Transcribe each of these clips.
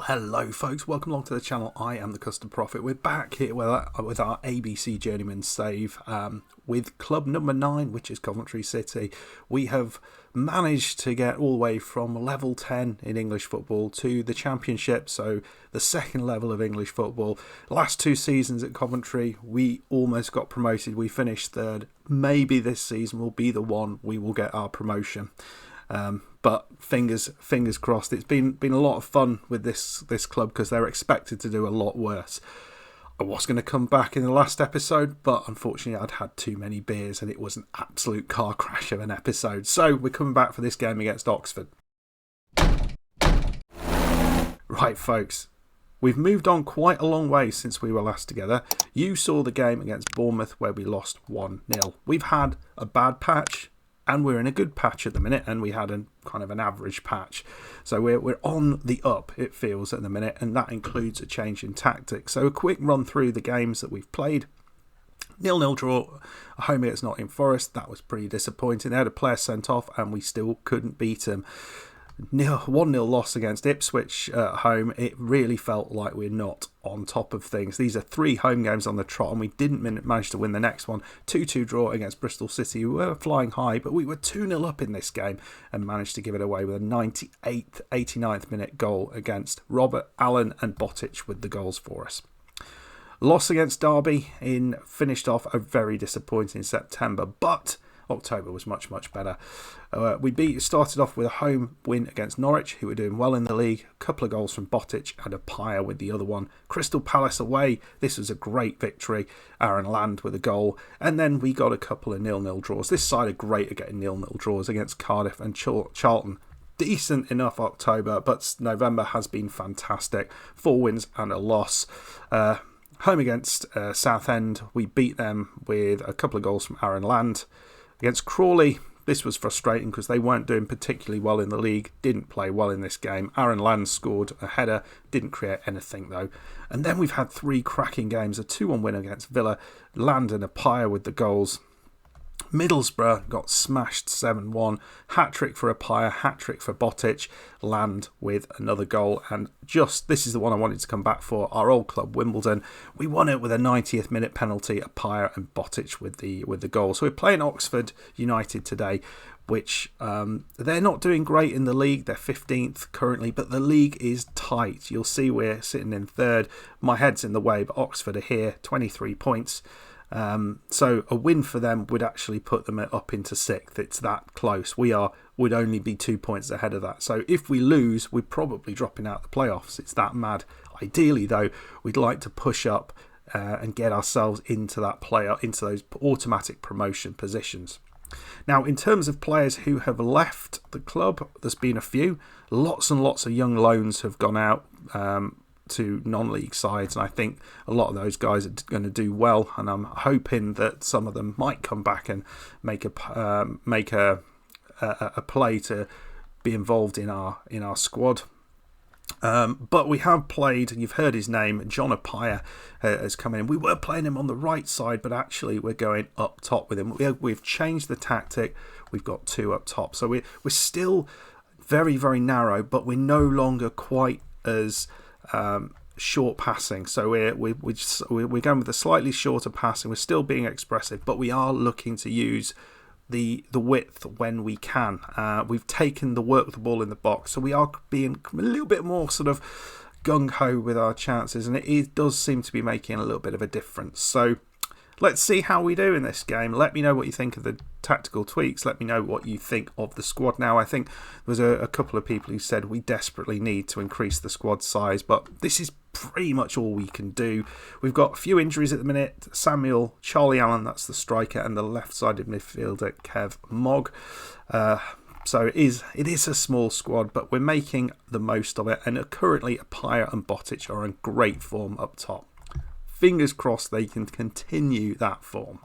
Hello folks, welcome along to the channel. I am the Custom Prophet. We're back here with our ABC Journeyman save with club number 9, which is Coventry City. We have managed to get all the way from level 10 in English football to the Championship, so the second level of English football. Last 2 seasons at Coventry, we almost got promoted. We finished 3rd. Maybe this season will be the one we will get our promotion. But fingers crossed. It's been a lot of fun with this club because they're expected to do a lot worse. I was going to come back in the last episode, but unfortunately I'd had too many beers and it was an absolute car crash of an episode. So we're coming back for this game against Oxford. Right, folks. We've moved on quite a long way since we were last together. You saw the game against Bournemouth where we lost 1-0. We've had a bad patch. And we're in a good patch at the minute, and we had a kind of an average patch. So we're on the up, it feels, at the minute, and that includes a change in tactics. So a quick run through the games that we've played. 0-0 draw, home against Nottingham Forest. That was pretty disappointing. They had a player sent off, and we still couldn't beat them. 1-0 loss against Ipswich at home. It really felt like we're not on top of things. These are 3 home games on the trot and we didn't manage to win the next one. 2-2 draw against Bristol City. We were flying high, but we were 2-0 up in this game and managed to give it away with a 98th, 89th minute goal against Robert, Allen and Botic with the goals for us. Loss against Derby finished off a very disappointing September, but October was much better. We started off with a home win against Norwich, who were doing well in the league. A couple of goals from Botic and a Pyre with the other one. Crystal Palace away. This was a great victory. Aaron Land with a goal. And then we got a couple of 0-0 draws. This side are great at getting 0-0 draws against Cardiff and Charlton. Decent enough October, but November has been fantastic. 4 wins and a loss. Home against Southend, we beat them with a couple of goals from Aaron Land. Against Crawley, this was frustrating because they weren't doing particularly well in the league, didn't play well in this game. Aaron Land scored a header, didn't create anything though. And then we've had 3 cracking games, a 2-1 win against Villa, Land and a Pyre with the goals. Middlesbrough got smashed 7-1, hat-trick for a Pyre, hat-trick for Botic, Land with another goal, and this is the one I wanted to come back for, our old club Wimbledon. We won it with a 90th minute penalty, a Pyre and Botic with the goal. So we're playing Oxford United today, which they're not doing great in the league. They're 15th currently, but the league is tight. You'll see we're sitting in 3rd. My head's in the way, but Oxford are here, 23 points. So a win for them would actually put them up into 6th. It's that close. Would only be 2 points ahead of that. So if we lose, we're probably dropping out the playoffs. It's that mad. Ideally, though, we'd like to push up and get ourselves into into those automatic promotion positions. Now, in terms of players who have left the club, there's been a few. Lots and lots of young loans have gone out to non-league sides, and I think a lot of those guys are going to do well, and I'm hoping that some of them might come back and make a play to be involved in our squad. But we have played, you've heard his name, John Appiah has come in. We were playing him on the right side, but actually we're going up top with him. We've changed the tactic. We've got 2 up top, so we're still very narrow, but we're no longer quite as short passing. So we're going with a slightly shorter passing. We're still being expressive, but we are looking to use the width when we can. We've taken the work with the ball in the box, so we are being a little bit more sort of gung-ho with our chances, and it does seem to be making a little bit of a difference. So let's see how we do in this game. Let me know what you think of the tactical tweaks. Let me know what you think of the squad. Now, I think there was a couple of people who said we desperately need to increase the squad size, but this is pretty much all we can do. We've got a few injuries at the minute. Charlie Allen, that's the striker, and the left-sided midfielder, Kev Mogg. So it is a small squad, but we're making the most of it, and currently Pyre and Botic are in great form up top. Fingers crossed they can continue that form.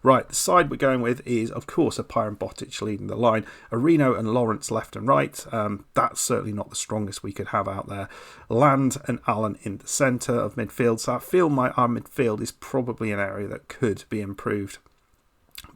Right, the side we're going with is, of course, Pyre and Botic leading the line. Areno and Lawrence left and right. That's certainly not the strongest we could have out there. Land and Allen in the centre of midfield. So I feel our midfield is probably an area that could be improved.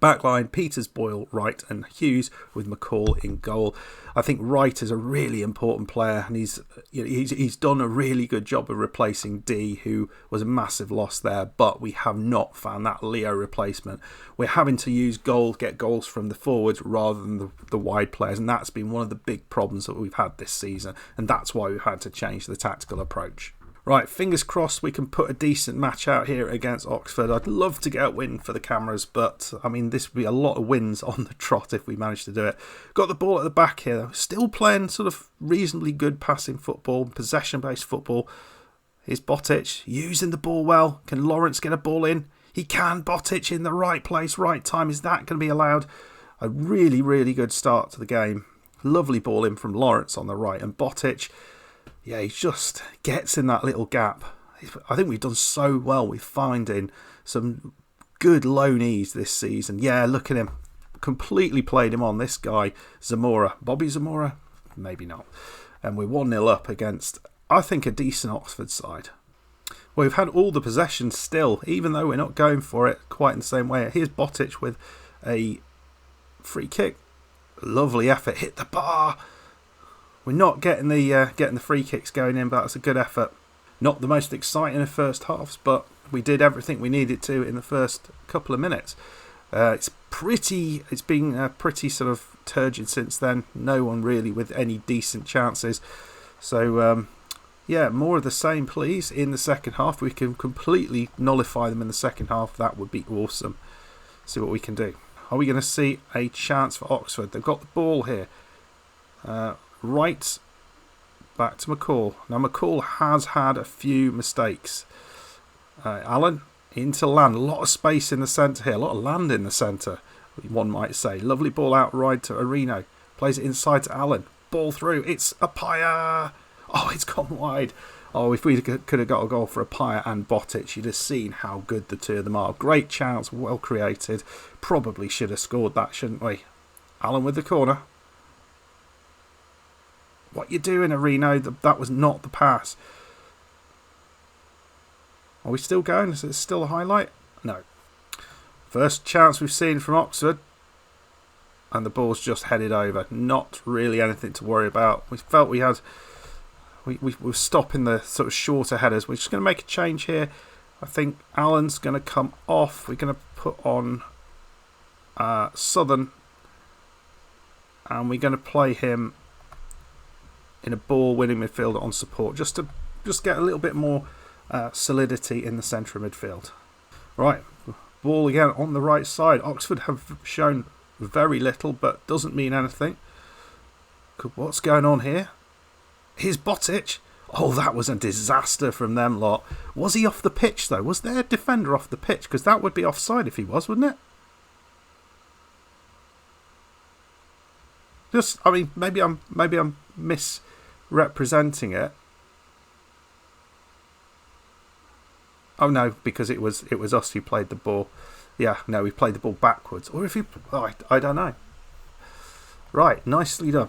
Backline, Peters, Boyle, Wright and Hughes with McCall in goal. I think Wright is a really important player, and he's done a really good job of replacing D, who was a massive loss there, but we have not found that Leo replacement. We're having to get goals from the forwards rather than the wide players, and that's been one of the big problems that we've had this season, and that's why we've had to change the tactical approach. Right, fingers crossed we can put a decent match out here against Oxford. I'd love to get a win for the cameras, but I mean, this would be a lot of wins on the trot if we manage to do it. Got the ball at the back here. Still playing sort of reasonably good passing football, possession-based football. Here's Botic using the ball well. Can Lawrence get a ball in? He can. Botic in the right place, right time. Is that going to be allowed? A really, really good start to the game. Lovely ball in from Lawrence on the right, and Botic, yeah, he just gets in that little gap. I think we've done so well with finding some good loanees this season. Yeah, look at him. Completely played him on, this guy, Zamora. Bobby Zamora? Maybe not. And we're 1-0 up against, I think, a decent Oxford side. Well, we've had all the possession still, even though we're not going for it quite in the same way. Here's Botic with a free kick. Lovely effort. Hit the bar. We're not getting the free kicks going in, but that's a good effort. Not the most exciting of first halves, but we did everything we needed to in the first couple of minutes. It's been pretty sort of turgid since then. No one really with any decent chances. So yeah, more of the same, please. In the second half, we can completely nullify them in the second half. That would be awesome. See what we can do. Are we going to see a chance for Oxford? They've got the ball here. Right back to McCall. Now McCall has had a few mistakes. Allen into land. A lot of space in the centre here. A lot of land in the centre, one might say. Lovely ball out wide to Areno. Plays it inside to Allen. Ball through. It's Apaya. Oh, it's gone wide. Oh, if we could have got a goal for Apaya and Botic, you'd have seen how good the two of them are. Great chance. Well created. Probably should have scored that, shouldn't we? Allen with the corner. What you doing, Areno? That was not the pass. Are we still going? Is it still a highlight? No. First chance we've seen from Oxford. And the ball's just headed over. Not really anything to worry about. We felt we had... We were stopping the sort of shorter headers. We're just going to make a change here. I think Allen's going to come off. We're going to put on Southern. And we're going to play him in a ball-winning midfielder on support, just to get a little bit more solidity in the centre of midfield. Right, ball again on the right side. Oxford have shown very little, but doesn't mean anything. What's going on here? Here's Botic. Oh, that was a disaster from them lot. Was he off the pitch, though? Was their defender off the pitch? Because that would be offside if he was, wouldn't it? Just, I mean, maybe I'm misrepresenting it. Oh no, because it was us who played the ball. Yeah, no, we played the ball backwards. Or if he, I don't know. Right, nicely done.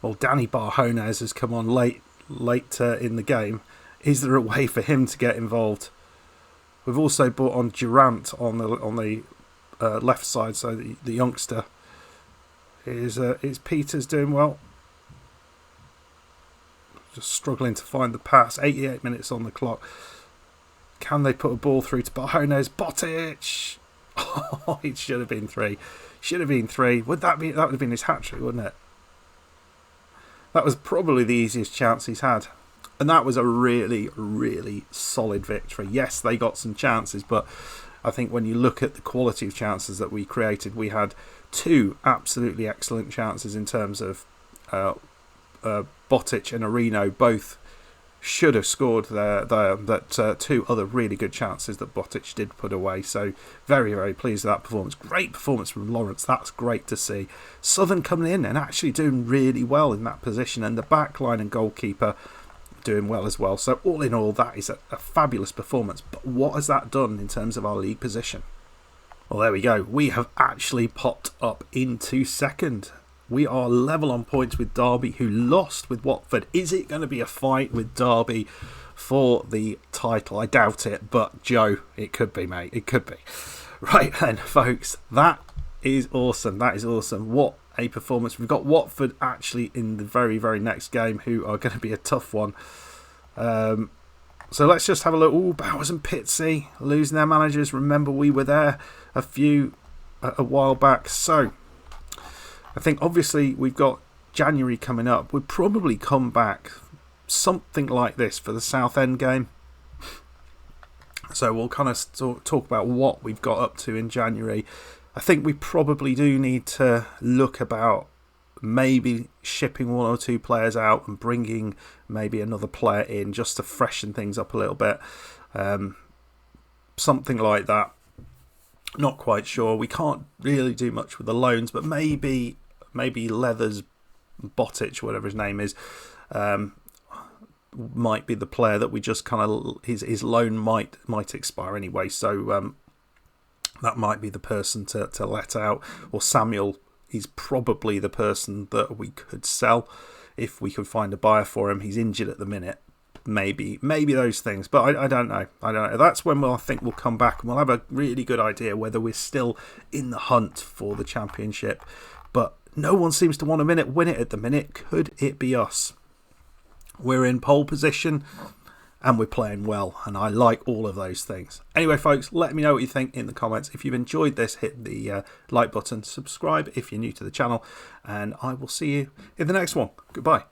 Well, Danny Barjones has come on late in the game. Is there a way for him to get involved? We've also brought on Durant on the left side, so the youngster is Peters doing well. Just struggling to find the pass. 88 minutes on the clock. Can they put a ball through to Barjones? Botic! Oh, it should have been 3. Should have been 3. That would have been his hat-trick, wouldn't it? That was probably the easiest chance he's had. And that was a really, really solid victory. Yes, they got some chances, but I think when you look at the quality of chances that we created, we had 2 absolutely excellent chances in terms of Botic and Areno. Both should have scored that 2 other really good chances that Botic did put away. So very, very pleased with that performance. Great performance from Lawrence. That's great to see. Southern coming in and actually doing really well in that position, and the back line and goalkeeper doing well as well. So all in all, that is a fabulous performance. But what has that done in terms of our league position? Well, there we go. We have actually popped up into second. We are level on points with Derby, who lost with Watford. Is it going to be a fight with Derby for the title? I doubt it, but Joe, it could be, mate. It could be. Right then, folks, that is awesome. That is awesome. What a performance. We've got Watford actually in the very, very next game, who are going to be a tough one. So let's just have a look. Oh, Bowers and Pitsy losing their managers. Remember, we were there a while back. So I think obviously we've got January coming up. We'll probably come back something like this for the Southend game. So we'll kind of talk about what we've got up to in January. I think we probably do need to look about maybe shipping one or two players out and bringing maybe another player in just to freshen things up a little bit. Something like that. Not quite sure. We can't really do much with the loans, but maybe Leathers Botic, whatever his name is, might be the player that we just kind of his loan might expire anyway, so that might be the person to let out. Or Samuel is probably the person that we could sell if we could find a buyer for him. He's injured at the minute. Maybe those things, but I don't know. That's when I think we'll come back and we'll have a really good idea whether we're still in the hunt for the championship. But no one seems to want to win it at the minute. Could it be us? We're in pole position and we're playing well, and I like all of those things. Anyway, folks, let me know what you think in the comments. If you've enjoyed this, hit the like button, subscribe if you're new to the channel, and I will see you in the next one. Goodbye.